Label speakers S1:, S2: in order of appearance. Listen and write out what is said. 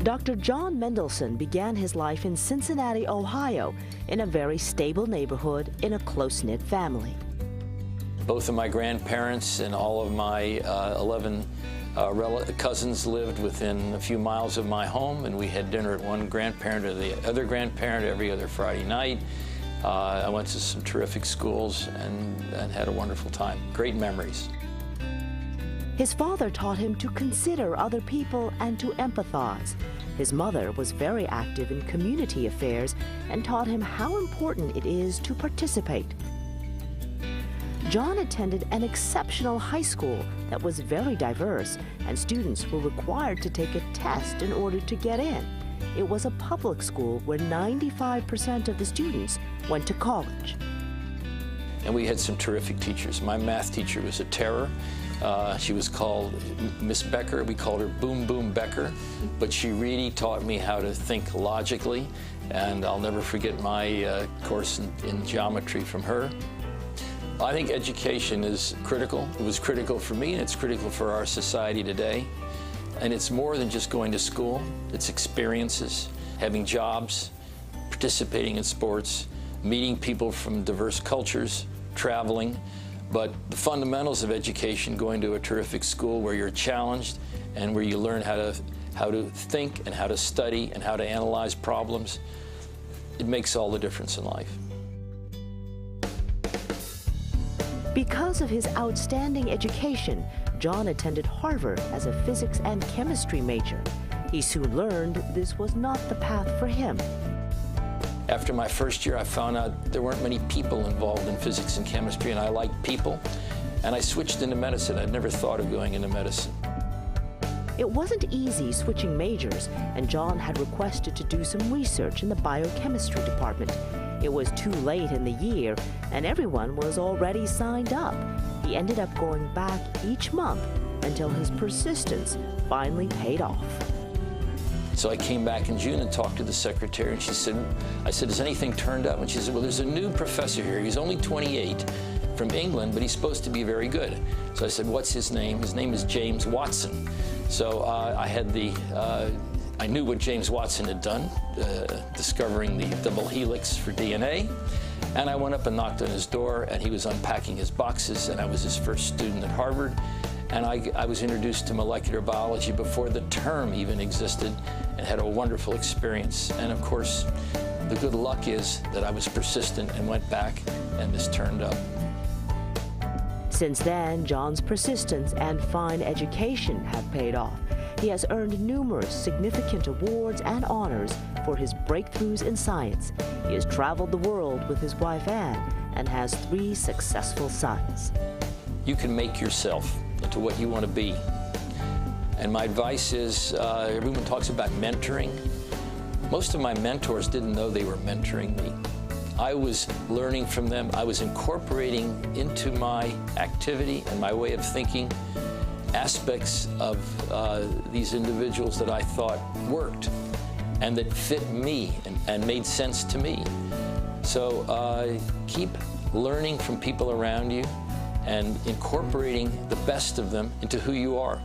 S1: Dr. John Mendelsohn began his life in Cincinnati, Ohio, in a very stable neighborhood in a close-knit family.
S2: Both of my grandparents and all of my 11 cousins lived within a few miles of my home, and we had dinner at one grandparent or the other grandparent every other Friday night. I went to some terrific schools and had a wonderful time. Great memories.
S1: His father taught him to consider other people and to empathize. His mother was very active in community affairs and taught him how important it is to participate. John attended an exceptional high school that was very diverse, and students were required to take a test in order to get in. It was a public school where 95% of the students went to college.
S2: And we had some terrific teachers. My math teacher was a terror. She was called Miss Becker. We called her Boom Boom Becker, but she really taught me how to think logically, and I'll never forget my course in geometry from her. I think education is critical. It was critical for me, and it's critical for our society today. And it's more than just going to school. It's experiences, having jobs, participating in sports, meeting people from diverse cultures, traveling. But the fundamentals of education, going to a terrific school where you're challenged and where you learn how to think and how to study and how to analyze problems, it makes all the difference in life.
S1: Because of his outstanding education, John attended Harvard as a physics and chemistry major. He soon learned this was not the path for him.
S2: After my first year, I found out there weren't many people involved in physics and chemistry, and I liked people, and I switched into medicine. I'd never thought of going into medicine.
S1: It wasn't easy switching majors, and John had requested to do some research in the biochemistry department. It was too late in the year, and everyone was already signed up. He ended up going back each month until his persistence finally paid off.
S2: So I came back in June and talked to the secretary, and I said, has anything turned up? And she said, well, there's a new professor here. He's only 28, from England, but he's supposed to be very good. So I said, what's his name? His name is James Watson. So I knew what James Watson had done, discovering the double helix for DNA. And I went up and knocked on his door, and he was unpacking his boxes, and I was his first student at Harvard. And I was introduced to molecular biology before the term even existed, and had a wonderful experience. And of course, the good luck is that I was persistent and went back, and this turned up.
S1: Since then, John's persistence and fine education have paid off. He has earned numerous significant awards and honors for his breakthroughs in science. He has traveled the world with his wife Anne and has 3 successful sons.
S2: You can make yourself into what you want to be. And my advice is, everyone talks about mentoring. Most of my mentors didn't know they were mentoring me. I was learning from them. I was incorporating into my activity and my way of thinking aspects of these individuals that I thought worked and that fit me and made sense to me. So keep learning from people around you and incorporating the best of them into who you are.